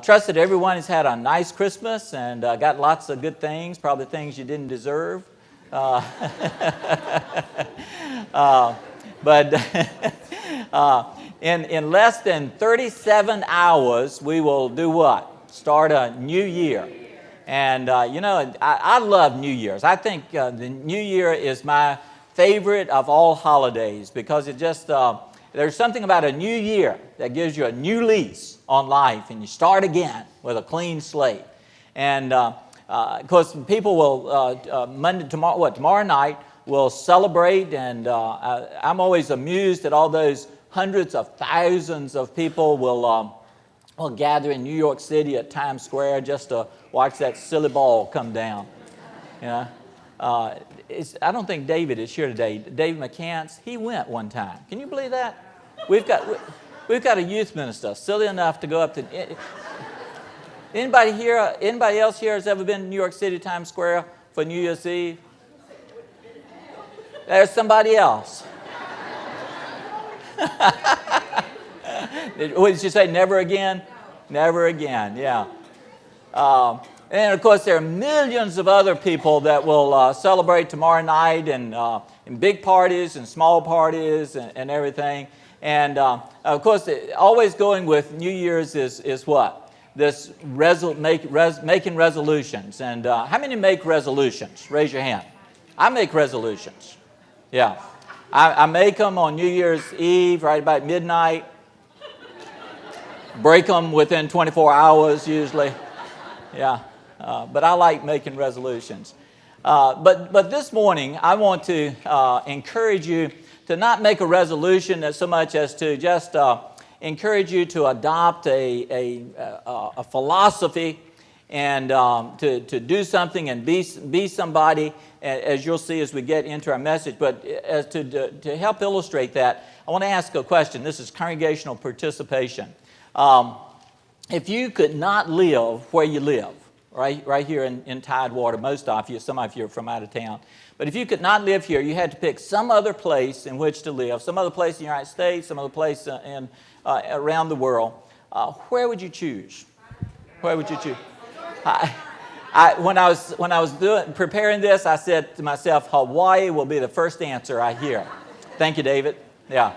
Trust that everyone has had a nice Christmas and got lots of good things, probably things you didn't deserve. But in less than 37 hours, we will do what? Start a new year. And, I love New Year's. I think the New Year is my favorite of all holidays because it just, there's something about a new year that gives you a new lease on life and you start again with a clean slate. And, of course, people will, tomorrow night will celebrate, and I'm always amused that all those hundreds of thousands of people will gather in New York City at Times Square just to watch that silly ball come down. I don't think David is here today. David McCants, he went one time. Can you believe that? We've got a youth minister silly enough to go up to. Anybody else here has ever been to New York City Times Square for New Year's Eve? There's somebody else. What did you say? Never again? Never again, yeah. And of course, there are millions of other people that will celebrate tomorrow night and in big parties and small parties and everything. And of course, always going with New Year's is what? This making resolutions. And how many make resolutions? Raise your hand. I make resolutions. Yeah. I make them on New Year's Eve, right about midnight. Break them within 24 hours usually. Yeah. But I like making resolutions. But this morning, I want to encourage you to not make a resolution so much as to just encourage you to adopt a philosophy and to do something and be somebody, as you'll see as we get into our message. But as to help illustrate that, I want to ask a question. This is congregational participation. If you could not live where you live, right here in Tidewater, most of you, some of you are from out of town, but if you could not live here, you had to pick some other place in which to live, some other place in the United States, some other place around the world, where would you choose? Where would you choose? When I was preparing this, I said to myself, Hawaii will be the first answer I hear. Thank you, David. Yeah.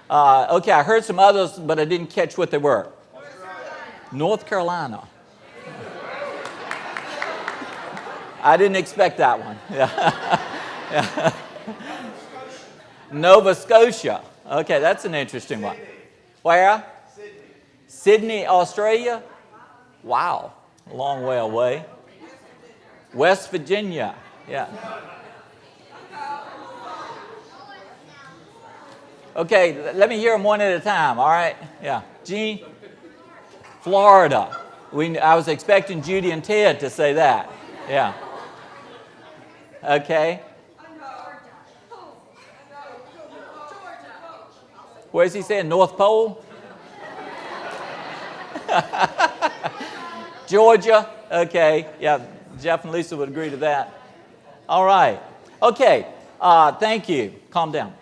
Okay, I heard some others, but I didn't catch what they were. North Carolina. I didn't expect that one. Yeah. Nova Scotia. Okay, that's an interesting one. Where? Sydney, Australia? Wow, a long way away. West Virginia. Yeah. Okay, let me hear them one at a time, all right? Yeah. Gene? Florida. I was expecting Judy and Ted to say that. Yeah. Okay. Where's he saying? North Pole? Georgia? Okay. Yeah, Jeff and Lisa would agree to that. All right. Okay. Thank you. Calm down.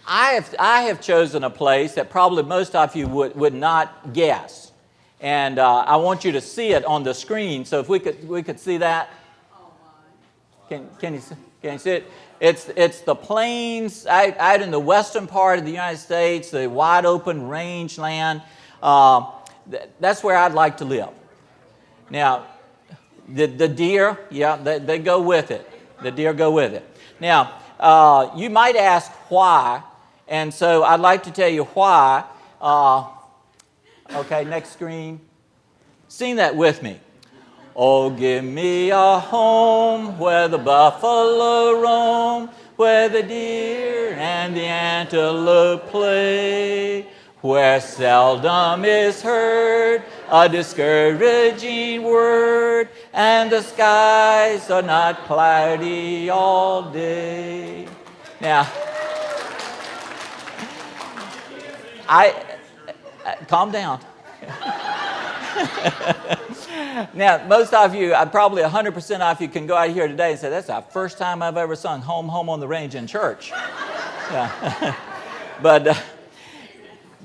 I have chosen a place that probably most of you would not guess. And I want you to see it on the screen. So if we could see that. Can you see it? It's the plains out in the western part of the United States, the wide open rangeland. That's where I'd like to live. Now, the deer, yeah, they go with it. The deer go with it. Now, you might ask why, and so I'd like to tell you why. Okay, next screen. Sing that with me. Oh, give me a home where the buffalo roam, where the deer and the antelope play, where seldom is heard a discouraging word, and the skies are not cloudy all day. Now, calm down. Now, most of you, probably 100% of you can go out here today and say, that's the first time I've ever sung Home, Home on the Range in church. Yeah. But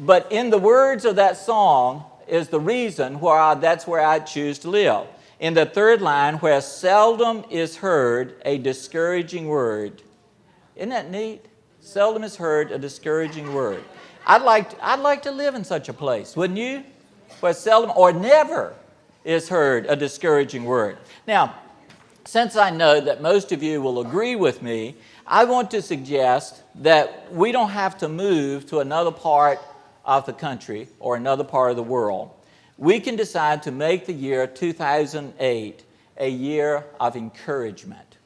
But in the words of that song is the reason why that's where I choose to live. In the third line, where seldom is heard a discouraging word. Isn't that neat? Seldom is heard a discouraging word. I'd like to live in such a place, wouldn't you? Where seldom or never is heard a discouraging word. Now, since I know that most of you will agree with me, I want to suggest that we don't have to move to another part of the country or another part of the world. We can decide to make the year 2008 a year of encouragement.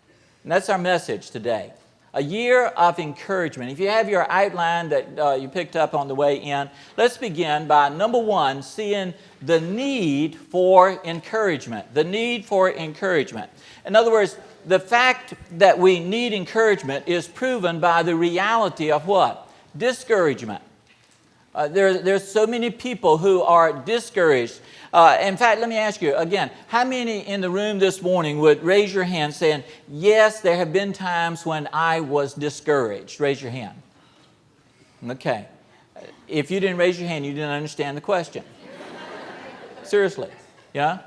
And that's our message today. A year of encouragement. If you have your outline that you picked up on the way in, let's begin by, number one, seeing the need for encouragement. The need for encouragement. In other words, the fact that we need encouragement is proven by the reality of what? Discouragement. There's so many people who are discouraged. In fact, let me ask you again, how many in the room this morning would raise your hand saying, yes, there have been times when I was discouraged? Raise your hand. Okay. If you didn't raise your hand, you didn't understand the question. Seriously. Yeah?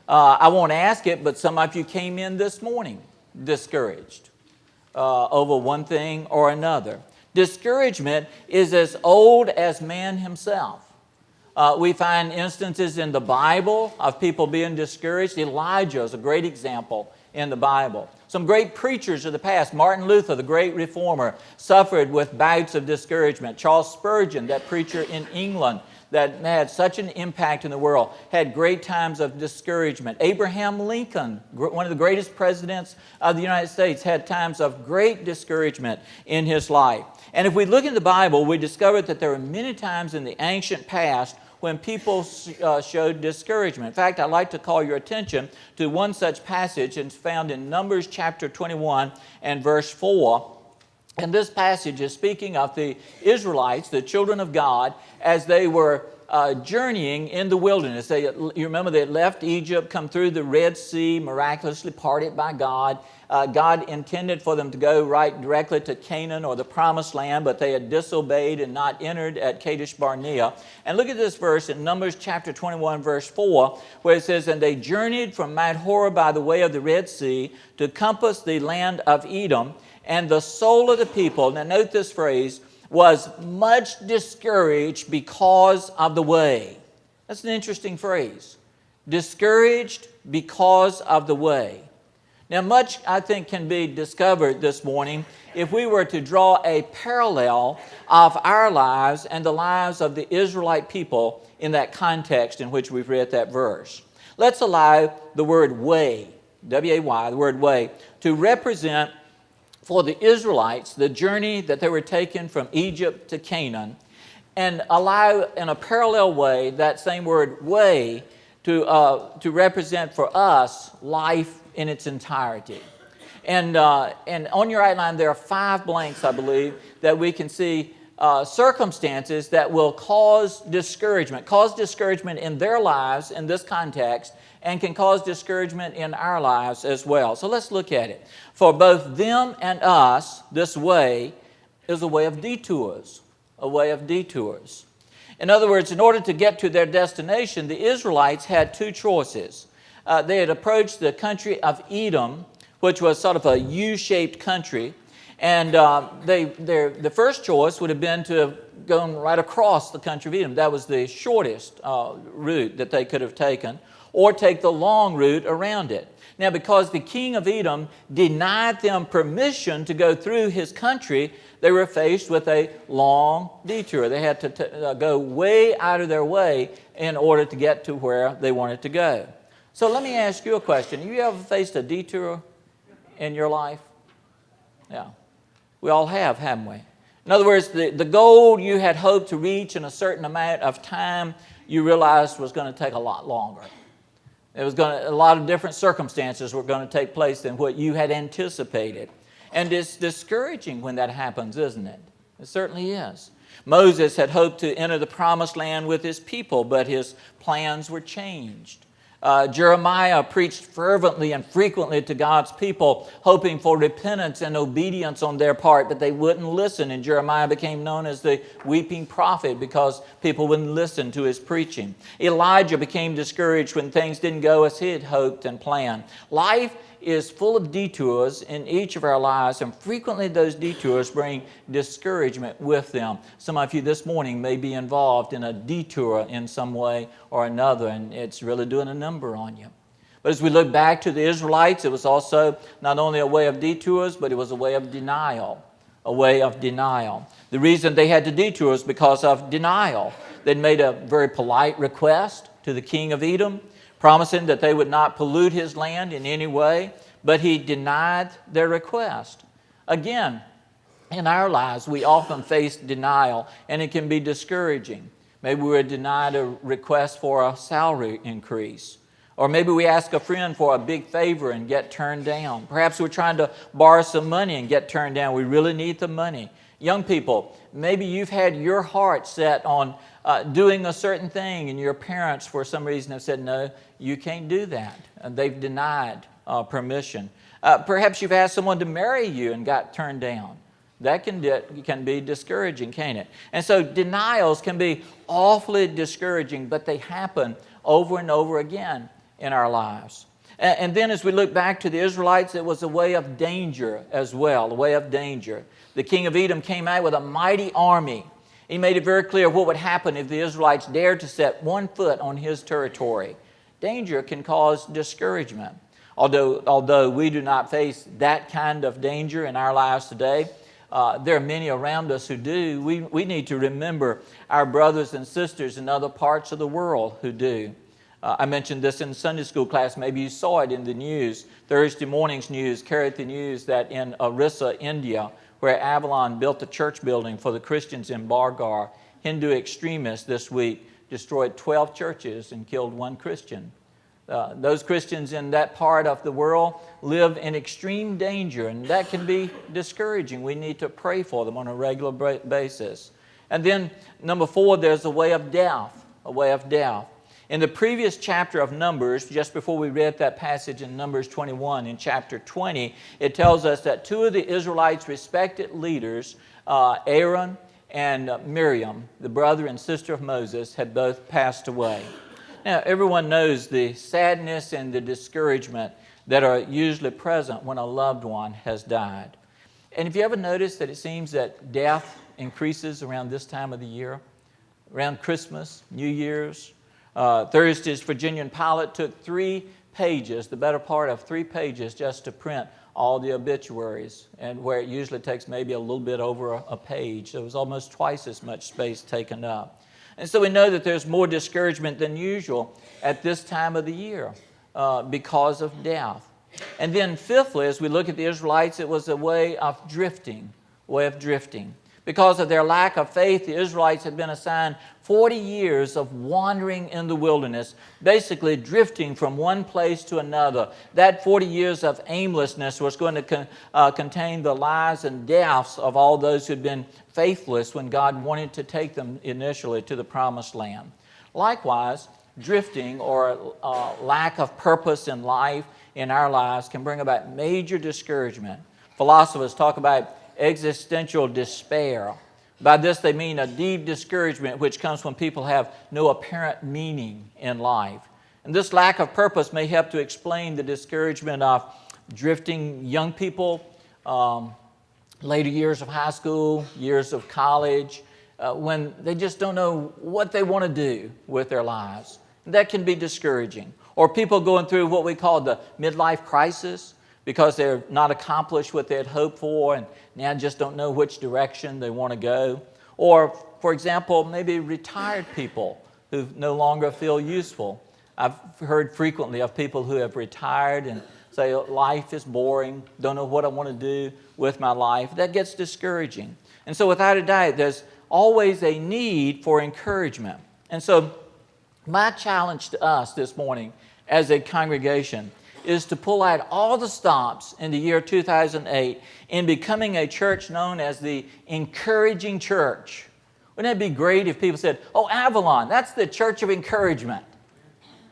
I won't ask it, but some of you came in this morning discouraged over one thing or another. Discouragement is as old as man himself. We find instances in the Bible of people being discouraged. Elijah is a great example in the Bible. Some great preachers of the past, Martin Luther, the great reformer, suffered with bouts of discouragement. Charles Spurgeon, that preacher in England that had such an impact in the world, had great times of discouragement. Abraham Lincoln, one of the greatest presidents of the United States, had times of great discouragement in his life. And if we look in the Bible, we discover that there were many times in the ancient past when people showed discouragement. In fact, I'd like to call your attention to one such passage, and it's found in Numbers chapter 21 and verse 4. And this passage is speaking of the Israelites, the children of God, as they were journeying in the wilderness. You remember they had left Egypt, come through the Red Sea, miraculously parted by God. God intended for them to go right directly to Canaan or the Promised Land, but they had disobeyed and not entered at Kadesh Barnea. And look at this verse in Numbers chapter 21, verse 4, where it says, and they journeyed from Mount Horeb by the way of the Red Sea to compass the land of Edom, and the soul of the people, now note this phrase, was much discouraged because of the way. That's an interesting phrase. Discouraged because of the way. Now, much, I think, can be discovered this morning if we were to draw a parallel of our lives and the lives of the Israelite people in that context in which we've read that verse. Let's allow the word way, W-A-Y, the word way, to represent for the Israelites the journey that they were taking from Egypt to Canaan, and allow in a parallel way that same word way to represent for us life in its entirety. And on your outline there are 5 blanks, I believe, that we can see circumstances that will cause discouragement in their lives in this context, and can cause discouragement in our lives as well. So let's look at it. For both them and us, this way is a way of detours, a way of detours. In other words, in order to get to their destination, the Israelites had 2 choices. They had approached the country of Edom, which was sort of a U-shaped country, and the first choice would have been to have gone right across the country of Edom. That was the shortest route that they could have taken, or take the long route around it. Now, because the king of Edom denied them permission to go through his country, they were faced with a long detour. They had to go way out of their way in order to get to where they wanted to go. So let me ask you a question. Have you ever faced a detour in your life? Yeah. We all have, haven't we? In other words, the goal you had hoped to reach in a certain amount of time, you realized was going to take a lot longer. A lot of different circumstances were going to take place than what you had anticipated. And it's discouraging when that happens, isn't it? It certainly is. Moses had hoped to enter the Promised Land with his people, but his plans were changed. Jeremiah preached fervently and frequently to God's people, hoping for repentance and obedience on their part, but they wouldn't listen, and Jeremiah became known as the weeping prophet because people wouldn't listen to his preaching. Elijah became discouraged when things didn't go as he had hoped and planned. Life is full of detours in each of our lives, and frequently those detours bring discouragement with them. Some of you this morning may be involved in a detour in some way or another, and it's really doing a number on you. But as we look back to the Israelites, it was also not only a way of detours, but it was a way of denial. A way of denial. The reason they had to detour is because of denial. They'd made a very polite request to the king of Edom, promising that they would not pollute his land in any way, but he denied their request. Again, in our lives, we often face denial, and it can be discouraging. Maybe we're denied a request for a salary increase, or maybe we ask a friend for a big favor and get turned down. Perhaps we're trying to borrow some money and get turned down. We really need the money. Young people, maybe you've had your heart set on doing a certain thing, and your parents, for some reason, have said, no, you can't do that. And they've denied permission. Perhaps you've asked someone to marry you and got turned down. That can be discouraging, can't it? And so denials can be awfully discouraging, but they happen over and over again in our lives. And then as we look back to the Israelites, it was a way of danger as well, a way of danger. The king of Edom came out with a mighty army. He made it very clear what would happen if the Israelites dared to set one foot on his territory. Danger can cause discouragement. Although we do not face that kind of danger in our lives today, there are many around us who do. We need to remember our brothers and sisters in other parts of the world who do. I mentioned this in Sunday school class. Maybe you saw it in the news. Thursday morning's news carried the news that in Orissa, India, where Avalon built a church building for the Christians in Bargar, Hindu extremists this week destroyed 12 churches and killed one Christian. Those Christians in that part of the world live in extreme danger, and that can be discouraging. We need to pray for them on a regular basis. And then, number 4, there's a way of death, a way of death. In the previous chapter of Numbers, just before we read that passage in Numbers 21, in chapter 20, it tells us that 2 of the Israelites' respected leaders, Aaron and Miriam, the brother and sister of Moses, had both passed away. Now, everyone knows the sadness and the discouragement that are usually present when a loved one has died. And have you ever noticed that it seems that death increases around this time of the year? Around Christmas, New Year's? Thursday's Virginian Pilot took 3 pages, the better part of 3 pages, just to print all the obituaries, and where it usually takes maybe a little bit over a page. There was almost twice as much space taken up. And so we know that there's more discouragement than usual at this time of the year because of death. And then fifthly, as we look at the Israelites, it was a way of drifting, Because of their lack of faith, the Israelites had been assigned 40 years of wandering in the wilderness, basically drifting from one place to another. That 40 years of aimlessness was going to contain the lives and deaths of all those who had been faithless when God wanted to take them initially to the promised land. Likewise, drifting or lack of purpose in life, in our lives, can bring about major discouragement. Philosophers talk about existential despair. By this they mean a deep discouragement which comes when people have no apparent meaning in life. And this lack of purpose may help to explain the discouragement of drifting young people, later years of high school, years of college, when they just don't know what they want to do with their lives. That can be discouraging. Or people going through what we call the midlife crisis, because they're not accomplished what they had hoped for and now just don't know which direction they want to go. Or, for example, maybe retired people who no longer feel useful. I've heard frequently of people who have retired and say, life is boring, don't know what I want to do with my life. That gets discouraging. And so without a doubt, there's always a need for encouragement. And so my challenge to us this morning as a congregation is to pull out all the stops in the year 2008 in becoming a church known as the encouraging church. Wouldn't it be great if people said, oh, Avalon, that's the church of encouragement.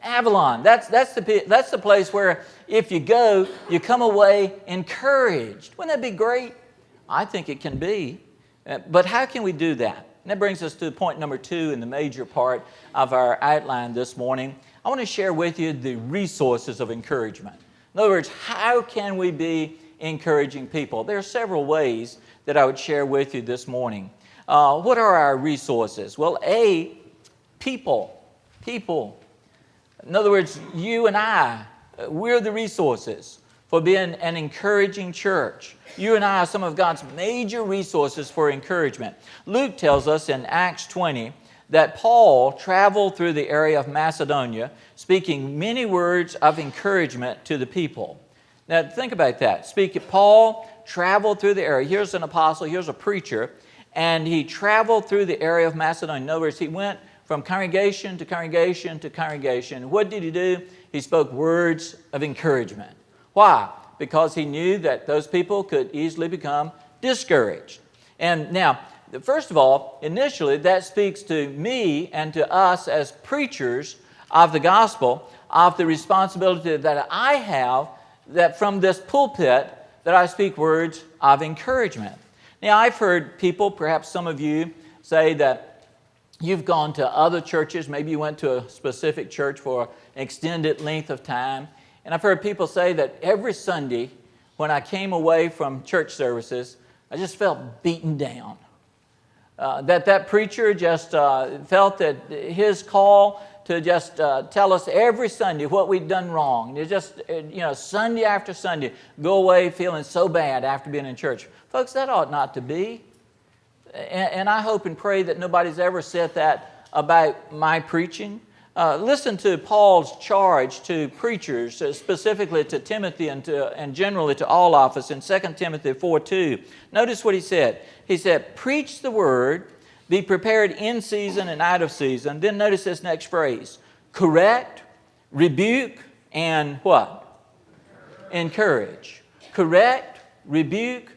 Avalon. That's the place where if you go, you come away encouraged. Wouldn't that be great? I think it can be. But how can we do that? And that brings us to point number 2 in the major part of our outline this morning. I want to share with you the resources of encouragement. In other words, how can we be encouraging people? There are several ways that I would share with you this morning. What are our resources? Well, people. People. In other words, you and I, we're the resources for being an encouraging church. You and I are some of God's major resources for encouragement. Luke tells us in Acts 20 that Paul traveled through the area of Macedonia, speaking many words of encouragement to the people. Now, think about that. Paul traveled through the area. Here's an apostle, here's a preacher, and he traveled through the area of Macedonia. In other words, he went from congregation to congregation to congregation. What did he do? He spoke words of encouragement. Why? Because he knew that those people could easily become discouraged. And now, first of all, initially, that speaks to me and to us as preachers of the gospel, of the responsibility that I have, that from this pulpit, that I speak words of encouragement. Now, I've heard people, perhaps some of you, say that you've gone to other churches. Maybe you went to a specific church for an extended length of time. And I've heard people say that every Sunday when I came away from church services, I just felt beaten down. That preacher just felt that his call to just tell us every Sunday what we'd done wrong. You just, Sunday after Sunday, go away feeling so bad after being in church. Folks, that ought not to be. And I hope and pray that nobody's ever said that about my preaching. Listen to Paul's charge to preachers, specifically to Timothy and generally to all of us in 2 Timothy 4:2. Notice what he said. He said, preach the word, be prepared in season and out of season. Then notice this next phrase, correct, rebuke, and what? Encourage. Correct, rebuke,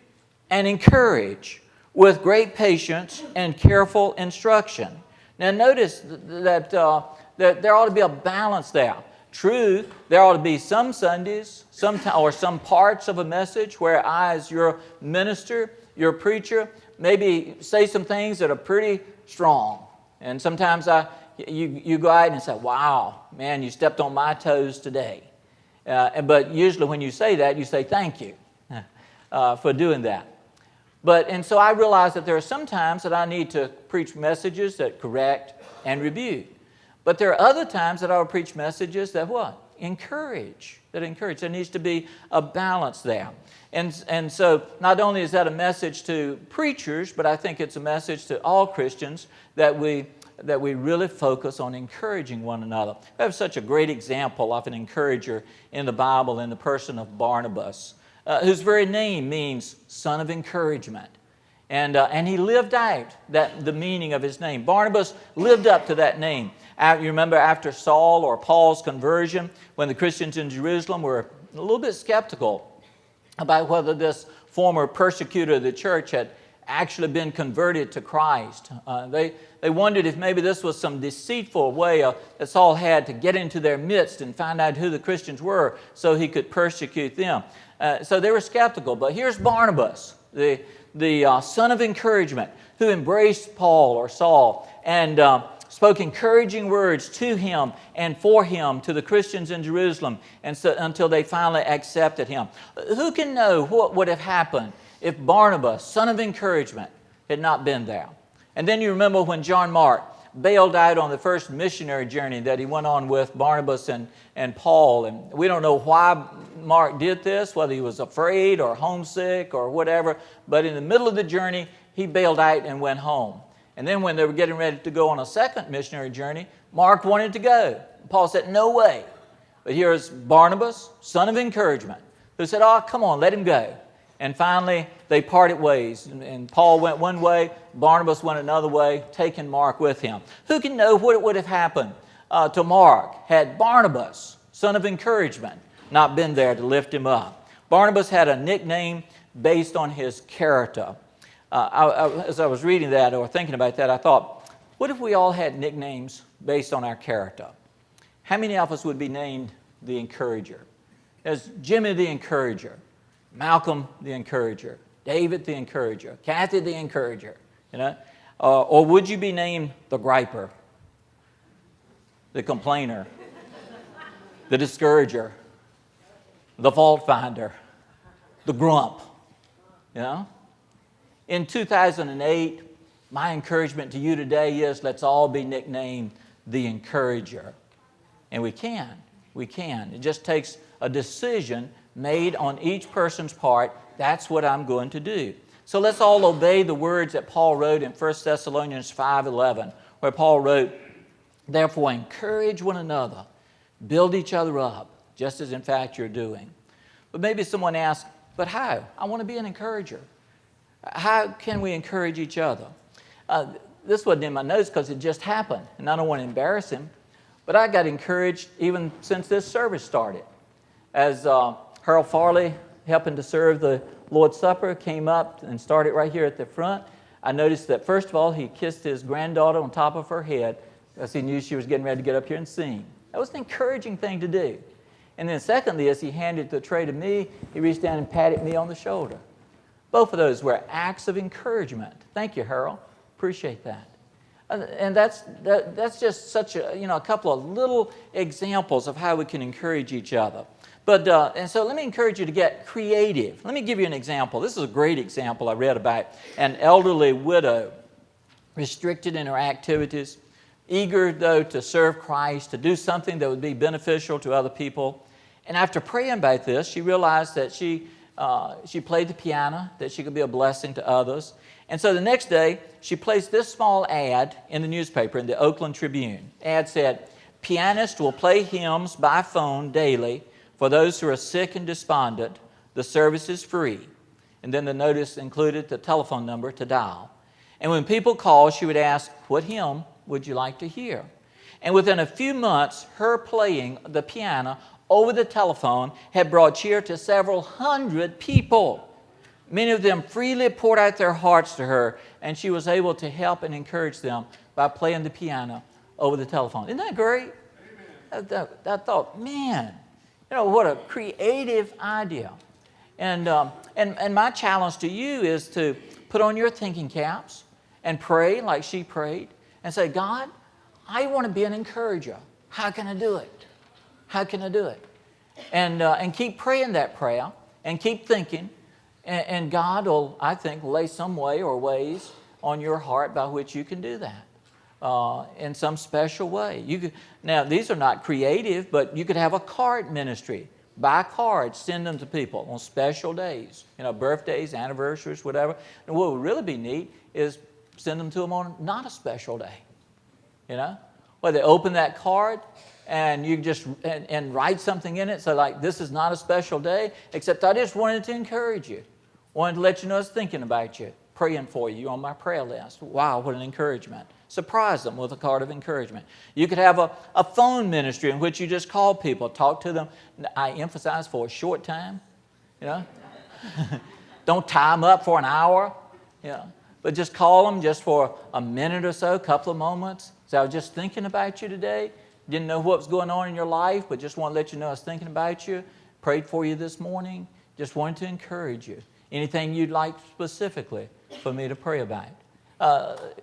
and encourage with great patience and careful instruction. Now notice that there ought to be a balance there. True, there ought to be some Sundays, some parts of a message where I, as your minister, your preacher, maybe say some things that are pretty strong. And sometimes you go out and say, wow, man, you stepped on my toes today. But usually when you say that, you say thank you for doing that. And so I realize that there are some times that I need to preach messages that correct and rebuke. But there are other times that I will preach messages that what? Encourage. That encourage. There needs to be a balance there. And so not only is that a message to preachers, but I think it's a message to all Christians that we really focus on encouraging one another. We have such a great example of an encourager in the Bible in the person of Barnabas, whose very name means son of encouragement. And he lived out the meaning of his name. Barnabas lived up to that name. You remember after Saul or Paul's conversion, when the Christians in Jerusalem were a little bit skeptical about whether this former persecutor of the church had actually been converted to Christ. They wondered if maybe this was some deceitful way that Saul had to get into their midst and find out who the Christians were so he could persecute them. So they were skeptical. But here's Barnabas, the son of encouragement, who embraced Paul or Saul and spoke encouraging words to him and for him to the Christians in Jerusalem until they finally accepted him. Who can know what would have happened if Barnabas, son of encouragement, had not been there? And then you remember when John Mark bailed out on the first missionary journey that he went on with Barnabas and Paul. And we don't know why Mark did this, whether he was afraid or homesick or whatever. But in the middle of the journey, he bailed out and went home. And then when they were getting ready to go on a second missionary journey, Mark wanted to go. Paul said, no way. But here's Barnabas, son of encouragement, who said, oh, come on, let him go. And finally, they parted ways. And Paul went one way, Barnabas went another way, taking Mark with him. Who can know what would have happened to Mark had Barnabas, son of encouragement, not been there to lift him up? Barnabas had a nickname based on his character. As I was reading that or thinking about that, I thought, what if we all had nicknames based on our character? How many of us would be named the encourager? There's Jimmy the encourager, Malcolm the encourager, David the encourager, Kathy the encourager, you know? Or would you be named the griper, the complainer, the discourager, the fault finder, the grump, you know? In 2008, my encouragement to you today is let's all be nicknamed the encourager. And we can. It just takes a decision made on each person's part. That's what I'm going to do. So let's all obey the words that Paul wrote in 1 Thessalonians 5:11, where Paul wrote, therefore encourage one another, build each other up, just as in fact you're doing. But maybe someone asks, but how? I want to be an encourager. How can we encourage each other? This wasn't in my notes because it just happened, and I don't want to embarrass him, but I got encouraged even since this service started. As Harold Farley, helping to serve the Lord's Supper, came up and started right here at the front, I noticed that first of all, he kissed his granddaughter on top of her head because he knew she was getting ready to get up here and sing. That was an encouraging thing to do. And then secondly, as he handed the tray to me, he reached down and patted me on the shoulder. Both of those were acts of encouragement. Thank you, Harold. Appreciate that. And that's just such a couple of little examples of how we can encourage each other. But and so let me encourage you to get creative. Let me give you an example. This is a great example I read about an elderly widow, restricted in her activities, eager though to serve Christ, to do something that would be beneficial to other people. And after praying about this, she realized that she played the piano, that she could be a blessing to others. And so the next day, she placed this small ad in the newspaper, in the Oakland Tribune. The ad said, pianist will play hymns by phone daily for those who are sick and despondent. The service is free. And then the notice included the telephone number to dial. And when people called, she would ask, what hymn would you like to hear? And within a few months, her playing the piano over the telephone had brought cheer to several hundred people. Many of them freely poured out their hearts to her, and she was able to help and encourage them by playing the piano over the telephone. Isn't that great? I thought, man, what a creative idea. And my challenge to you is to put on your thinking caps and pray like she prayed and say, God, I want to be an encourager. How can I do it? How can I do it? And keep praying that prayer and keep thinking. And God will, I think, lay some way or ways on your heart by which you can do that in some special way. Now, these are not creative, but you could have a card ministry. Buy cards, send them to people on special days, birthdays, anniversaries, whatever. And what would really be neat is send them to them on not a special day, where they open that card and you just and write something in it. So like, this is not a special day, except I just wanted to encourage you. Wanted to let you know I was thinking about you, praying for you. You're on my prayer list. Wow, what an encouragement. Surprise them with a card of encouragement. You could have a phone ministry in which you just call people, talk to them. I emphasize for a short time, Don't tie them up for an hour, But just call them just for a minute or so, a couple of moments. So I was just thinking about you today. Didn't know what was going on in your life, but just want to let you know I was thinking about you. Prayed for you this morning. Just wanted to encourage you. Anything you'd like specifically for me to pray about?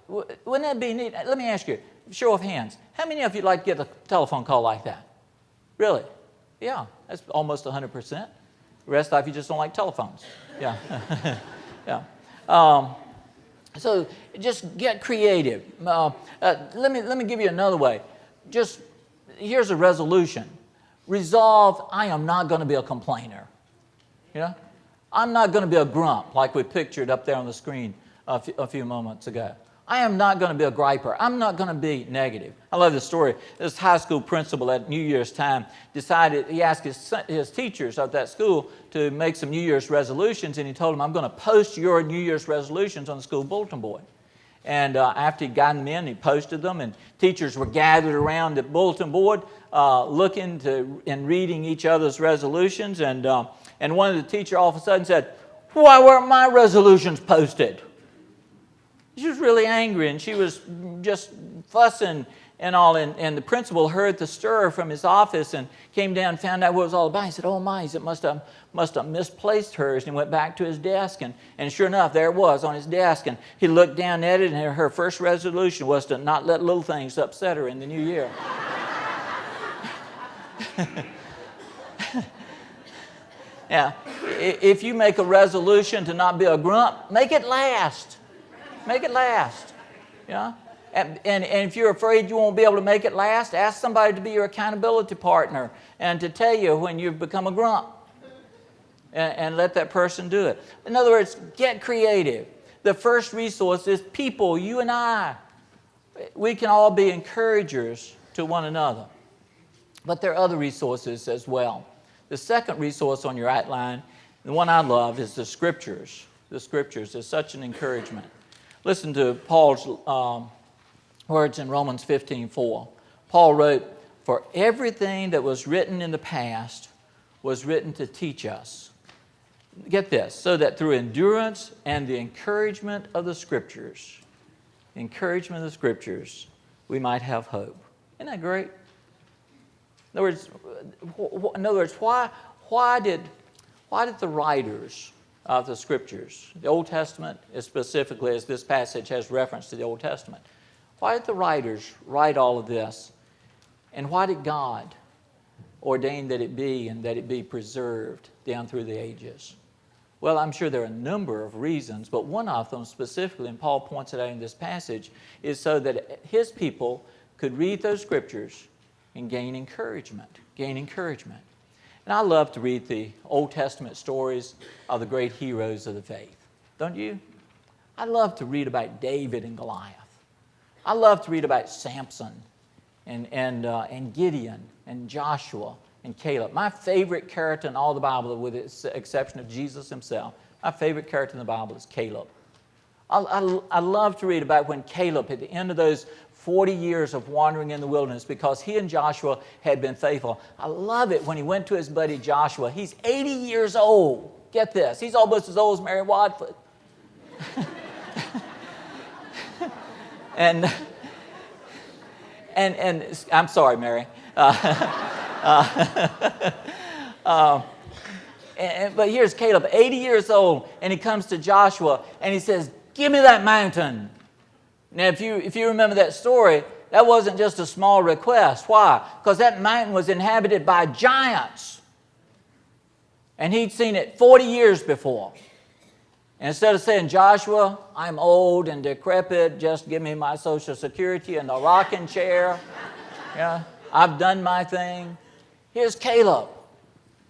Wouldn't that be neat? Let me ask you, show of hands. How many of you like to get a telephone call like that? Really? Yeah, that's almost 100%. The rest of you just don't like telephones. Yeah. Yeah. So just get creative. Let me give you another way. Here's a resolution. Resolve, I am not going to be a complainer. I'm not going to be a grump like we pictured up there on the screen a few moments ago. I am not going to be a griper. I'm not going to be negative. I love this story. This high school principal at New Year's time he asked his teachers at that school to make some New Year's resolutions, and he told them, I'm going to post your New Year's resolutions on the school bulletin board. And after he'd gotten them in, he posted them, and teachers were gathered around the bulletin board looking and reading each other's resolutions. And one of the teachers all of a sudden said, why weren't my resolutions posted? She was really angry, and she was just fussing and all. And the principal heard the stir from his office and came down and found out what it was all about. He said, "Oh my, it must have misplaced hers." And he went back to his desk, and sure enough, there it was on his desk. And he looked down at it, and her first resolution was to not let little things upset her in the new year. Yeah, if you make a resolution to not be a grump, make it last. Make it last. Yeah. And if you're afraid you won't be able to make it last, ask somebody to be your accountability partner and to tell you when you've become a grump. And let that person do it. In other words, get creative. The first resource is people, you and I. We can all be encouragers to one another. But there are other resources as well. The second resource on your outline, the one I love, is the Scriptures. The Scriptures is such an encouragement. Listen to Paul's words in Romans 15:4. Paul wrote, "For everything that was written in the past was written to teach us." Get this, so that through endurance and the encouragement of the Scriptures, we might have hope. Isn't that great? In other words, why did the writers of the Scriptures, the Old Testament specifically, as this passage has reference to the Old Testament, why did the writers write all of this? And why did God ordain that it be and that it be preserved down through the ages? Well, I'm sure there are a number of reasons, but one of them specifically, and Paul points it out in this passage, is so that his people could read those Scriptures and gain encouragement. And I love to read the Old Testament stories of the great heroes of the faith. Don't you? I love to read about David and Goliath. I love to read about Samson and Gideon and Joshua and Caleb. My favorite character in all the Bible, with the exception of Jesus himself, my favorite character in the Bible is Caleb. I love to read about when Caleb, at the end of those 40 years of wandering in the wilderness, because he and Joshua had been faithful. I love it when he went to his buddy Joshua. He's 80 years old. Get this. He's almost as old as Mary Wadford. and I'm sorry, Mary. But here's Caleb, 80 years old, and he comes to Joshua, and he says, "Give me that mountain." Now, if you remember that story, that wasn't just a small request. Why? Because that mountain was inhabited by giants. And he'd seen it 40 years before. And instead of saying, "Joshua, I'm old and decrepit, just give me my Social Security and the rocking chair. Yeah, I've done my thing." Here's Caleb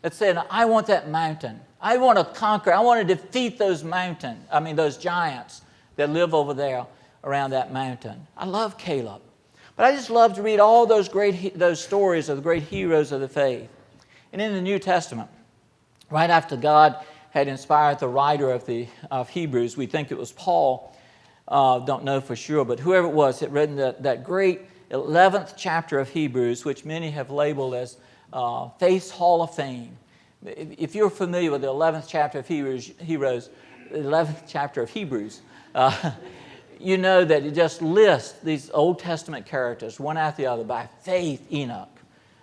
that said, "I want that mountain. I want to conquer. I want to defeat those giants that live over there around that mountain." I love Caleb. But I just love to read all those stories of the great heroes of the faith. And in the New Testament, right after God had inspired the writer of Hebrews, we think it was Paul, don't know for sure, but whoever it was, had written that great 11th chapter of Hebrews, which many have labeled as Faith's Hall of Fame. If you're familiar with the 11th chapter of Hebrews, you know that it just lists these Old Testament characters, one after the other, by faith Enoch,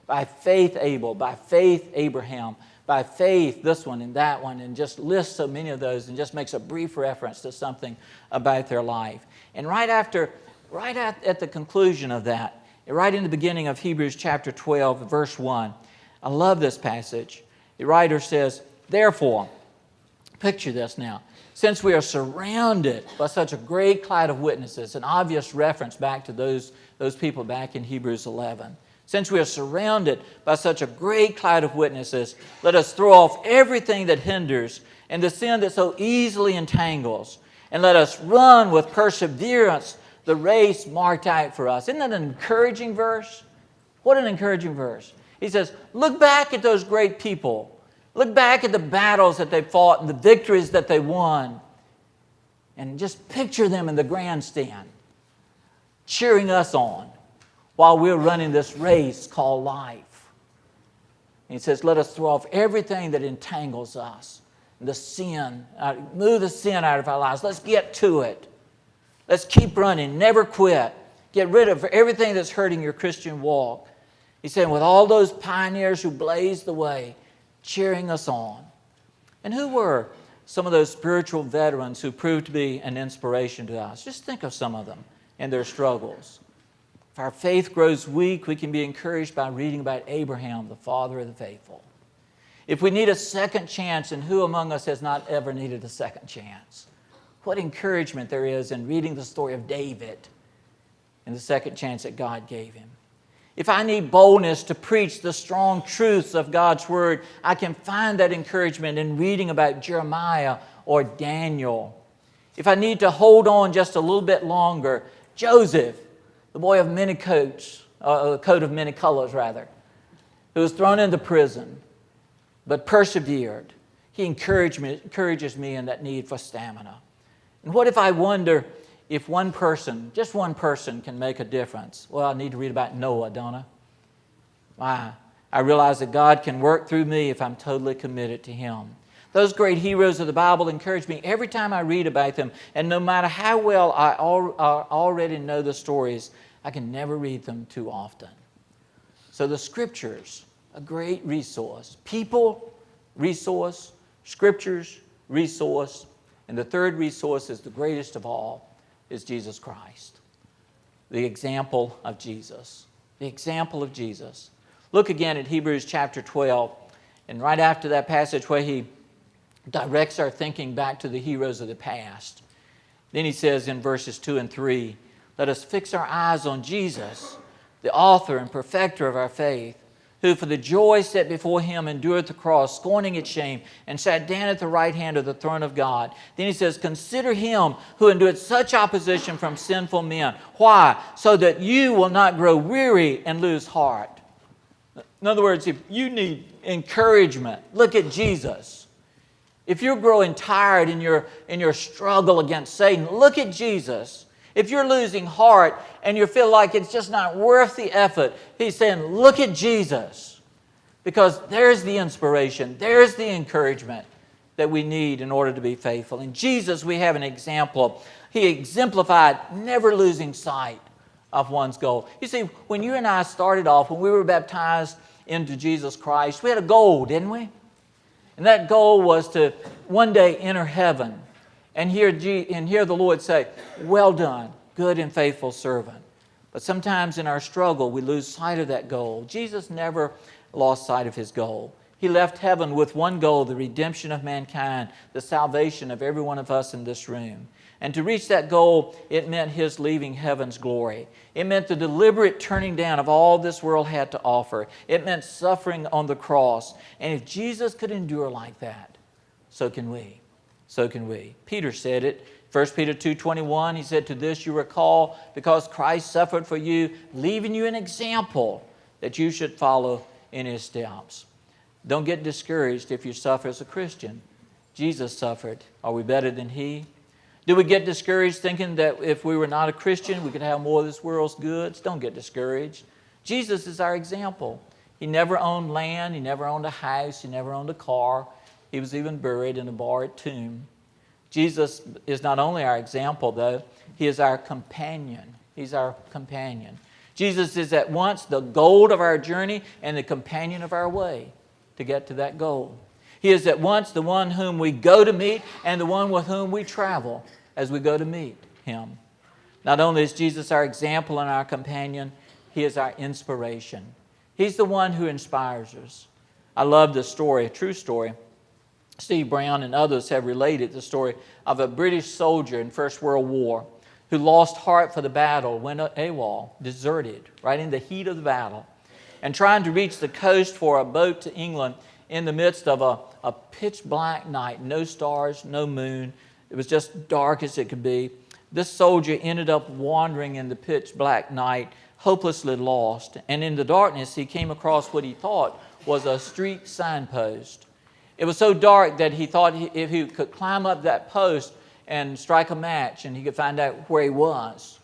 by faith Abel, by faith Abraham, by faith this one and that one, and just lists so many of those and just makes a brief reference to something about their life. And right at the conclusion of that, right in the beginning of Hebrews chapter 12, verse 1, I love this passage. The writer says, "Therefore," picture this now, "since we are surrounded by such a great cloud of witnesses," an obvious reference back to those people back in Hebrews 11. "Since we are surrounded by such a great cloud of witnesses, let us throw off everything that hinders and the sin that so easily entangles, and let us run with perseverance the race marked out for us." Isn't that an encouraging verse? What an encouraging verse. He says, look back at those great people. Look back at the battles that they fought and the victories that they won. And just picture them in the grandstand, cheering us on while we're running this race called life. And he says, let us throw off everything that entangles us. The sin, move the sin out of our lives. Let's get to it. Let's keep running, never quit. Get rid of everything that's hurting your Christian walk. He's saying, with all those pioneers who blazed the way, cheering us on. And who were some of those spiritual veterans who proved to be an inspiration to us? Just think of some of them and their struggles. If our faith grows weak, we can be encouraged by reading about Abraham, the father of the faithful. If we need a second chance, and who among us has not ever needed a second chance? What encouragement there is in reading the story of David and the second chance that God gave him. If I need boldness to preach the strong truths of God's Word, I can find that encouragement in reading about Jeremiah or Daniel. If I need to hold on just a little bit longer, Joseph, the boy of many coats, a coat of many colors rather, who was thrown into prison but persevered. He encourages me in that need for stamina. And what if I wonder if one person, just one person, can make a difference? Well, I need to read about Noah, don't I? I realize that God can work through me if I'm totally committed to Him. Those great heroes of the Bible encourage me every time I read about them. And no matter how well I already know the stories, I can never read them too often. So the Scriptures, a great resource. People, resource. Scriptures, resource. And the third resource is the greatest of all, is Jesus Christ. The example of Jesus. The example of Jesus. Look again at Hebrews chapter 12. And right after that passage where he directs our thinking back to the heroes of the past. Then he says in verses 2 and 3, let us fix our eyes on Jesus, the author and perfecter of our faith, who for the joy set before him endured the cross, scorning its shame, and sat down at the right hand of the throne of God. Then he says, consider him who endured such opposition from sinful men. Why? So that you will not grow weary and lose heart. In other words, if you need encouragement, look at Jesus. If you're growing tired in your struggle against Satan, look at Jesus. If you're losing heart and you feel like it's just not worth the effort, he's saying, look at Jesus. Because there's the inspiration, there's the encouragement that we need in order to be faithful. In Jesus, we have an example. He exemplified never losing sight of one's goal. You see, when you and I started off, when we were baptized into Jesus Christ, we had a goal, didn't we? And that goal was to one day enter heaven. And hear the Lord say, well done, good and faithful servant. But sometimes in our struggle, we lose sight of that goal. Jesus never lost sight of His goal. He left heaven with one goal, the redemption of mankind, the salvation of every one of us in this room. And to reach that goal, it meant His leaving heaven's glory. It meant the deliberate turning down of all this world had to offer. It meant suffering on the cross. And if Jesus could endure like that, so can we. So can we. Peter said it. 1 Peter 2:21, he said, to this you recall, because Christ suffered for you, leaving you an example that you should follow in His steps. Don't get discouraged if you suffer as a Christian. Jesus suffered. Are we better than He? Do we get discouraged thinking that if we were not a Christian, we could have more of this world's goods? Don't get discouraged. Jesus is our example. He never owned land. He never owned a house. He never owned a car. He was even buried in a borrowed tomb. Jesus is not only our example, though. He is our companion. He's our companion. Jesus is at once the goal of our journey and the companion of our way to get to that goal. He is at once the one whom we go to meet and the one with whom we travel as we go to meet Him. Not only is Jesus our example and our companion, He is our inspiration. He's the one who inspires us. I love this story, a true story. Steve Brown and others have related the story of a British soldier in First World War who lost heart for the battle, went AWOL, deserted, right in the heat of the battle, and trying to reach the coast for a boat to England in the midst of a pitch black night, no stars, no moon. It was just dark as it could be. This soldier ended up wandering in the pitch black night, hopelessly lost. And in the darkness, he came across what he thought was a street signpost. It was so dark that he thought if he could climb up that post and strike a match and he could find out where he was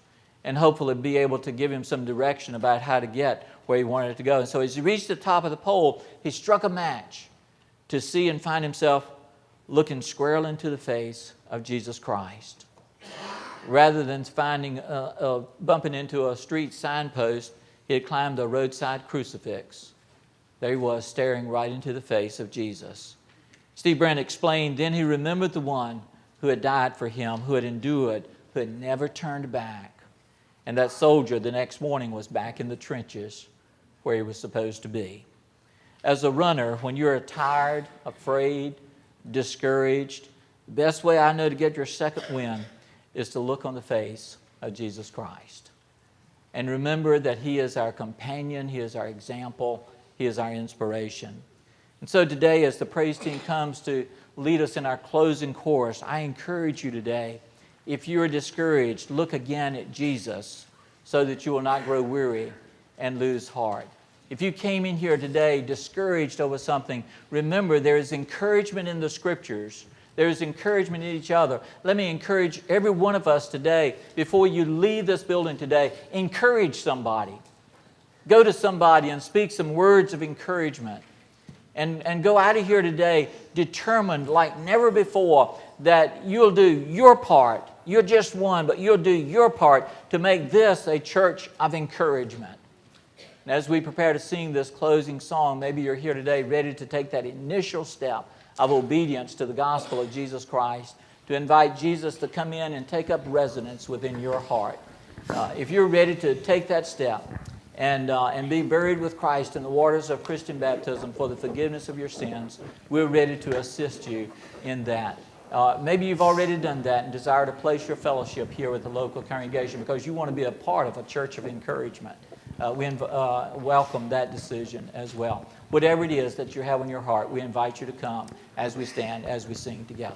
and hopefully be able to give him some direction about how to get where he wanted to go. And so as he reached the top of the pole, he struck a match to see and find himself looking squarely into the face of Jesus Christ. Rather than bumping into a street signpost, he had climbed a roadside crucifix. There he was, staring right into the face of Jesus. Steve Brand explained, then he remembered the one who had died for him, who had endured, who had never turned back. And that soldier the next morning was back in the trenches where he was supposed to be. As a runner, when you're tired, afraid, discouraged, the best way I know to get your second wind is to look on the face of Jesus Christ. And remember that He is our companion, He is our example, He is our inspiration. And so today, as the praise team comes to lead us in our closing chorus, I encourage you today, if you are discouraged, look again at Jesus so that you will not grow weary and lose heart. If you came in here today discouraged over something, remember there is encouragement in the Scriptures. There is encouragement in each other. Let me encourage every one of us today, before you leave this building today, encourage somebody. Go to somebody and speak some words of encouragement. And go out of here today determined like never before that you'll do your part. You're just one, but you'll do your part to make this a church of encouragement. And as we prepare to sing this closing song, maybe you're here today ready to take that initial step of obedience to the gospel of Jesus Christ, to invite Jesus to come in and take up residence within your heart. If you're ready to take that step and be buried with Christ in the waters of Christian baptism for the forgiveness of your sins, we're ready to assist you in that. Maybe you've already done that and desire to place your fellowship here with the local congregation because you want to be a part of a church of encouragement. We welcome that decision as well. Whatever it is that you have in your heart, we invite you to come as we stand, as we sing together.